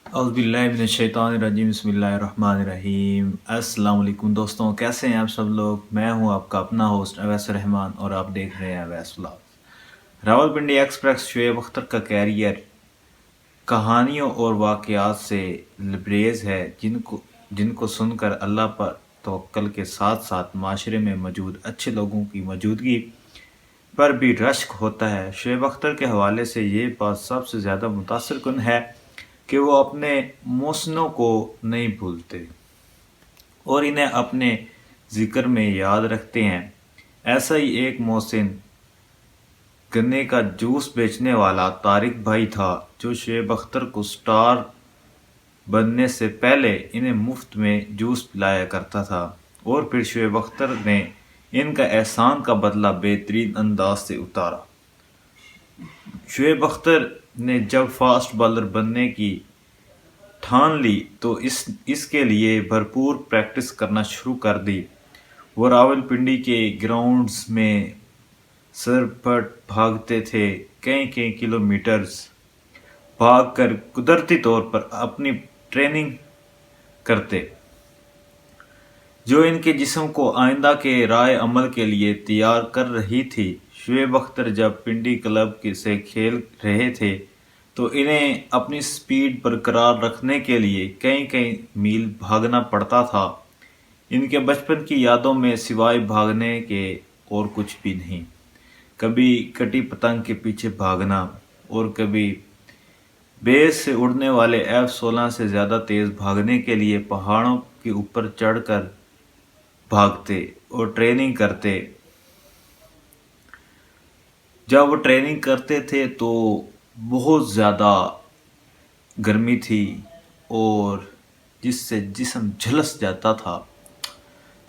اعوذ باللہ من الشیطان الرجیم بسم اللہ الرحمن الرحیم۔ السلام علیکم دوستوں، کیسے ہیں آپ سب لوگ؟ میں ہوں آپ کا اپنا ہوسٹ اویس الرحمان اور آپ دیکھ رہے ہیں اویس ولاگ۔ راولپنڈی ایکسپریس شعیب اختر کا کیریئر کہانیوں اور واقعات سے لبریز ہے جن کو سن کر اللہ پر توکل کے ساتھ ساتھ معاشرے میں موجود اچھے لوگوں کی موجودگی پر بھی رشک ہوتا ہے۔ شعیب اختر کے حوالے سے یہ بات سب سے زیادہ متاثر کن ہے کہ وہ اپنے محسنوں کو نہیں بھولتے اور انہیں اپنے ذکر میں یاد رکھتے ہیں۔ ایسا ہی ایک محسن گنے کا جوس بیچنے والا طارق بھائی تھا جو شعیب اختر کو سٹار بننے سے پہلے انہیں مفت میں جوس پلایا کرتا تھا اور پھر شعیب اختر نے ان کا احسان کا بدلہ بہترین انداز سے اتارا۔ شعیب اختر نے جب فاسٹ بالر بننے کی ٹھان لی تو اس کے لیے بھرپور پریکٹس کرنا شروع کر دی۔ وہ راولپنڈی کے گراؤنڈز میں سر پٹ بھاگتے تھے، کئی کلومیٹرز بھاگ کر قدرتی طور پر اپنی ٹریننگ کرتے جو ان کے جسم کو آئندہ کے رائے عمل کے لیے تیار کر رہی تھی۔ شعیب اختر جب پنڈی کلب سے کھیل رہے تھے تو انہیں اپنی سپیڈ برقرار رکھنے کے لیے کئی میل بھاگنا پڑتا تھا۔ ان کے بچپن کی یادوں میں سوائے بھاگنے کے اور کچھ بھی نہیں۔ کبھی کٹی پتنگ کے پیچھے بھاگنا اور کبھی بیس سے اڑنے والے F-16 سے زیادہ تیز بھاگنے کے لیے پہاڑوں کے اوپر چڑھ کر بھاگتے اور ٹریننگ کرتے۔ جب وہ ٹریننگ کرتے تھے تو بہت زیادہ گرمی تھی اور جس سے جسم جھلس جاتا تھا۔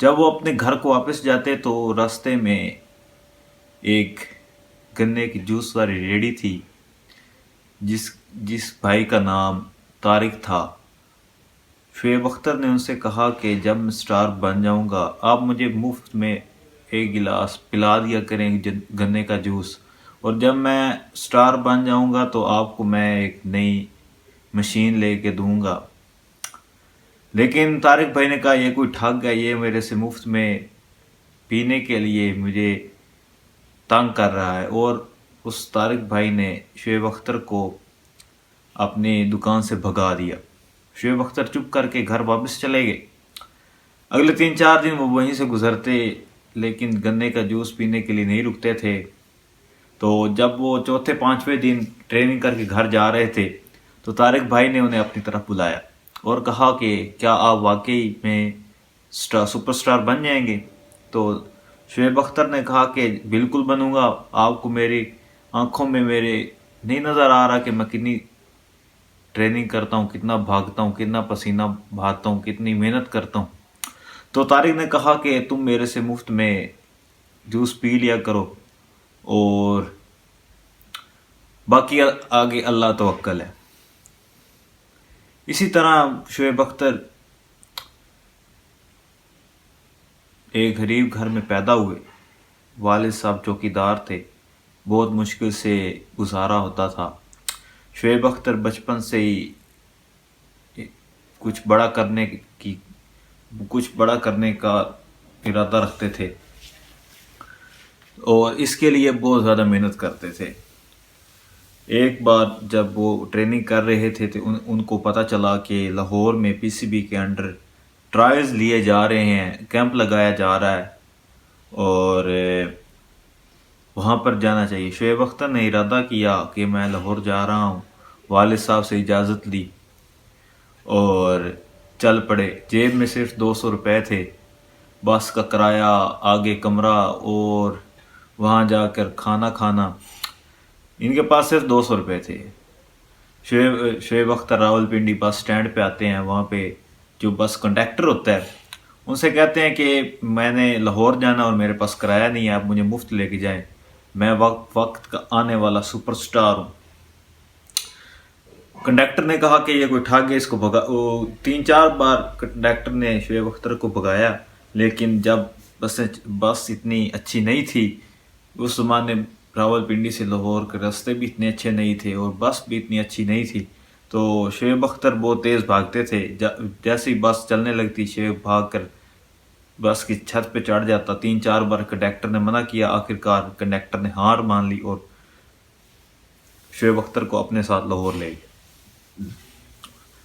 جب وہ اپنے گھر کو واپس جاتے تو راستے میں ایک گنے کی جوس والی ریڑھی تھی جس بھائی کا نام طارق تھا۔ شعیب اختر نے ان سے کہا کہ جب میں سٹار بن جاؤں گا آپ مجھے مفت میں ایک گلاس پلا دیا کریں گنے کا جوس، اور جب میں سٹار بن جاؤں گا تو آپ کو میں ایک نئی مشین لے کے دوں گا۔ لیکن طارق بھائی نے کہا یہ کوئی ٹھگ ہے، یہ میرے سے مفت میں پینے کے لیے مجھے تنگ کر رہا ہے، اور اس طارق بھائی نے شعیب اختر کو اپنی دکان سے بھگا دیا۔ شعیب اختر چپ کر کے گھر واپس چلے گئے۔ اگلے 3-4 دن وہ وہیں سے گزرتے لیکن گنے کا جوس پینے کے لیے نہیں رکتے تھے۔ تو جب وہ چوتھے 5ویں دن ٹریننگ کر کے گھر جا رہے تھے تو طارق بھائی نے انہیں اپنی طرف بلایا اور کہا کہ کیا آپ واقعی میں سپر سٹار بن جائیں گے؟ تو شعیب اختر نے کہا کہ بالکل بنوں گا، آپ کو میری آنکھوں میں میرے نہیں نظر آ رہا کہ میں کتنی ٹریننگ کرتا ہوں، کتنا بھاگتا ہوں، کتنا پسینہ بہاتا ہوں، کتنی محنت کرتا ہوں۔ تو طارق نے کہا کہ تم میرے سے مفت میں جوس پی لیا کرو اور باقی آگے اللہ توکل ہے۔ اسی طرح شعیب اختر ایک غریب گھر میں پیدا ہوئے۔ والد صاحب چوکیدار تھے، بہت مشکل سے گزارا ہوتا تھا۔ شعیب اختر بچپن سے ہی کچھ بڑا کرنے کا ارادہ رکھتے تھے اور اس کے لیے بہت زیادہ محنت کرتے تھے۔ ایک بار جب وہ ٹریننگ کر رہے تھے تو ان کو پتہ چلا کہ لاہور میں PCB کے انڈر ٹرائلز لیے جا رہے ہیں، کیمپ لگایا جا رہا ہے اور وہاں پر جانا چاہیے۔ شعیب اختر نے ارادہ کیا کہ میں لاہور جا رہا ہوں، والد صاحب سے اجازت لی اور چل پڑے۔ جیب میں صرف 200 روپے تھے، بس کا کرایہ، آگے کمرہ اور وہاں جا کر کھانا کھانا، ان کے پاس صرف 200 روپے تھے۔ شعیب اختر راولپنڈی بس سٹینڈ پہ آتے ہیں، وہاں پہ جو بس کنڈکٹر ہوتا ہے ان سے کہتے ہیں کہ میں نے لاہور جانا اور میرے پاس کرایہ نہیں ہے، آپ مجھے مفت لے کے جائیں، میں وقت کا آنے والا سپر سٹار ہوں۔ کنڈکٹر نے کہا کہ یہ کوئی ٹھگ ہے، اس کو بھگا۔ 3-4 بار کنڈکٹر نے شعیب اختر کو بھگایا، لیکن جب بس اتنی اچھی نہیں تھی، اس زمانے راولپنڈی سے لاہور کے راستے بھی اتنے اچھے نہیں تھے اور بس بھی اتنی اچھی نہیں تھی، تو شعیب اختر بہت تیز بھاگتے تھے، جیسے ہی بس چلنے لگتی شعیب بھاگ کر بس کی چھت پہ چڑھ جاتا۔ 3-4 بار کنڈکٹر نے منع کیا، آخرکار کنڈکٹر نے ہار مان لی اور شعیب اختر کو اپنے ساتھ لاہور لے گئے۔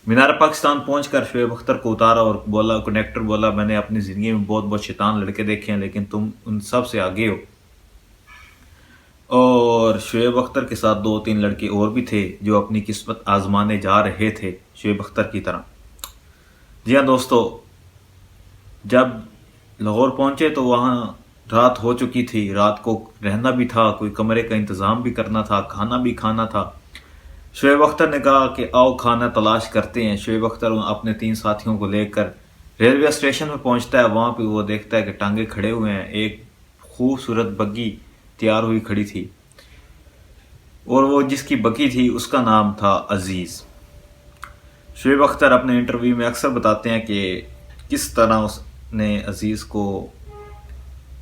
مینار پاکستان پہنچ کر شعیب اختر کو اتارا اور بولا، کنڈکٹر بولا، میں نے اپنی زندگی میں بہت بہت شیطان لڑکے دیکھے ہیں لیکن تم ان سب سے آگے ہو۔ اور شعیب اختر کے ساتھ 2-3 لڑکے اور بھی تھے جو اپنی قسمت آزمانے جا رہے تھے شعیب اختر کی طرح۔ جی ہاں دوستو، جب لاہور پہنچے تو وہاں رات ہو چکی تھی، رات کو رہنا بھی تھا، کوئی کمرے کا انتظام بھی کرنا تھا، کھانا بھی کھانا تھا۔ شعیب اختر نے کہا کہ آؤ کھانا تلاش کرتے ہیں۔ شعیب اختر اپنے 3 ساتھیوں کو لے کر ریلوے اسٹیشن میں پہنچتا ہے۔ وہاں پہ وہ دیکھتا ہے کہ ٹانگے کھڑے ہوئے ہیں، ایک خوبصورت بگی تیار ہوئی کھڑی تھی، اور وہ جس کی بگی تھی اس کا نام تھا عزیز۔ شعیب اختر اپنے انٹرویو میں اکثر بتاتے ہیں کہ کس طرح اس نے عزیز کو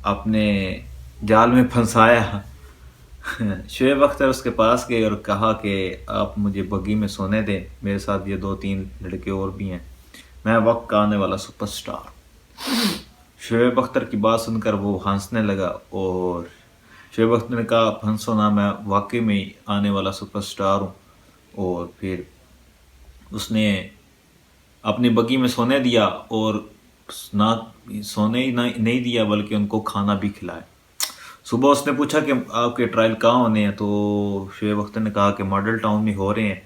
اپنے جال میں پھنسایا۔ شعیب اختر اس کے پاس گئے اور کہا کہ آپ مجھے بگی میں سونے دیں، میرے ساتھ یہ 2-3 لڑکے اور بھی ہیں، میں وقت کا آنے والا سپر سٹار۔ شعیب اختر کی بات سن کر وہ ہنسنے لگا اور شعیب اختر نے کہا، آپ ہنسو نہ، میں واقعی میں آنے والا سپر سٹار ہوں۔ اور پھر اس نے اپنی بگی میں سونے دیا، اور نہ سونے ہی نہیں دیا بلکہ ان کو کھانا بھی کھلایا۔ صبح اس نے پوچھا کہ آپ کے ٹرائل کہاں ہونے ہیں، تو شعیب اختر نے کہا کہ ماڈل ٹاؤن میں ہو رہے ہیں،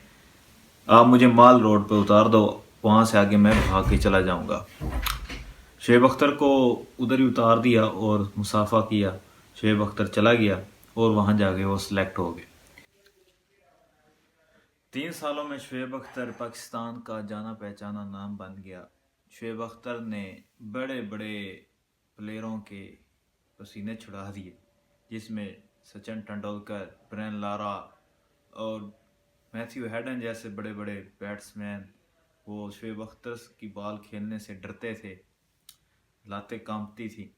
آپ مجھے مال روڈ پہ اتار دو، وہاں سے آگے میں بھاگ کے چلا جاؤں گا۔ شعیب اختر کو ادھر ہی اتار دیا اور مسافہ کیا، شعیب اختر چلا گیا اور وہاں جا کے وہ سلیکٹ ہو گئے۔ 3 سالوں میں شعیب اختر پاکستان کا جانا پہچانا نام بن گیا۔ شعیب اختر نے بڑے بڑے پلیئروں کے پسینے چھڑا دیے، جس میں سچن ٹنڈولکر، برین لارا اور میتھیو ہیڈن جیسے بڑے بڑے بیٹسمین وہ شعیب اختر کی بال کھیلنے سے ڈرتے تھے، لاتیں کانپتی تھی۔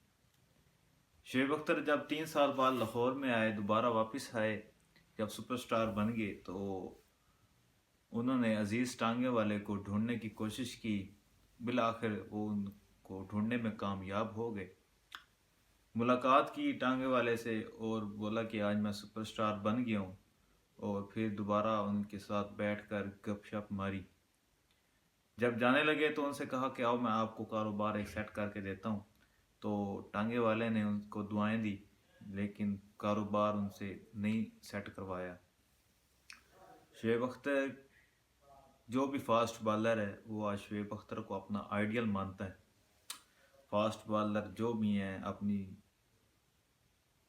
شعیب اختر جب 3 سال بعد لاہور میں آئے، دوبارہ واپس آئے، جب سپر سٹار بن گئے، تو انہوں نے عزیز ٹانگے والے کو ڈھونڈنے کی کوشش کی، بالآخر وہ ان کو ڈھونڈنے میں کامیاب ہو گئے۔ ملاقات کی ٹانگے والے سے اور بولا کہ آج میں سپر سٹار بن گیا ہوں، اور پھر دوبارہ ان کے ساتھ بیٹھ کر گپ شپ ماری۔ جب جانے لگے تو ان سے کہا کہ آؤ میں آپ کو کاروبار ایک سیٹ کر کے دیتا ہوں، تو ٹانگے والے نے ان کو دعائیں دی لیکن کاروبار ان سے نہیں سیٹ کروایا۔ شعیب اختر جو بھی فاسٹ بالر ہے وہ آج شعیب اختر کو اپنا آئیڈیل مانتا ہے۔ فاسٹ بالر جو بھی ہیں اپنی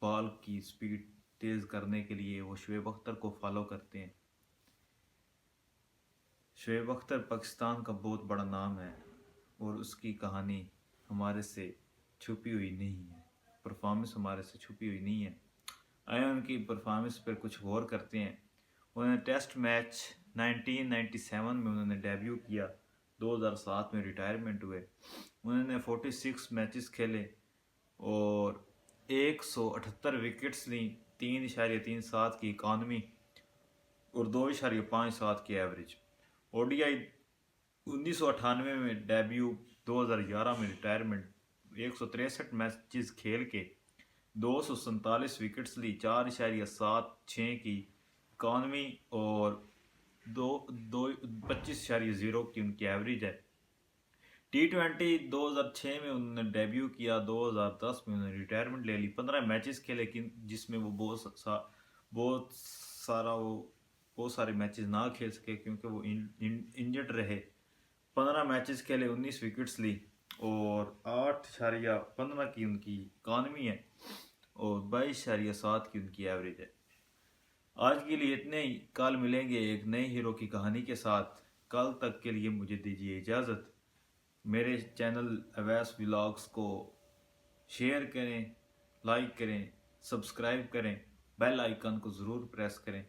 بال کی سپیڈ تیز کرنے کے لیے وہ شعیب اختر کو فالو کرتے ہیں۔ شعیب اختر پاکستان کا بہت بڑا نام ہے اور اس کی کہانی ہمارے سے چھپی ہوئی نہیں ہے، پرفارمنس ہمارے سے چھپی ہوئی نہیں ہے۔ آئے ان کی پرفارمنس پر کچھ غور کرتے ہیں۔ انہوں نے ٹیسٹ میچ 1997 میں انہوں نے ڈیبیو کیا، 2007 میں ریٹائرمنٹ ہوئے۔ انہوں نے 46 میچز کھیلے اور 178 وکٹس لیں، 3.37 کی اکانومی اور 2.57 کی ایوریج۔ او ڈی آئی 1998 میں ڈیبیو، 2011 میں ریٹائرمنٹ، 163 میچز کھیل کے 247 وکٹس لی، 4.76 کی اکانومی اور 25.0 کی ان کی ایوریج ہے۔ T20 2006 میں انہوں نے ڈیبیو کیا، 2010 میں انہوں نے ریٹائرمنٹ لے لی۔ 15 میچز کھیلے جس میں وہ بہت سارے میچز نہ کھیل سکے کیونکہ وہ انجرڈ رہے۔ 15 میچز کھیلے، 19 وکٹس لی اور 8.15 کی ان کی اکانومی ہے اور 22.7 کی ان کی ایوریج ہے۔ آج کے لیے اتنے ہی، کل ملیں گے ایک نئے ہیرو کی کہانی کے ساتھ۔ کل تک کے لیے مجھے دیجیے اجازت۔ میرے چینل اویس ولاگز کو شیئر کریں، لائک کریں، سبسکرائب کریں، بیل آئیکن کو ضرور پریس کریں۔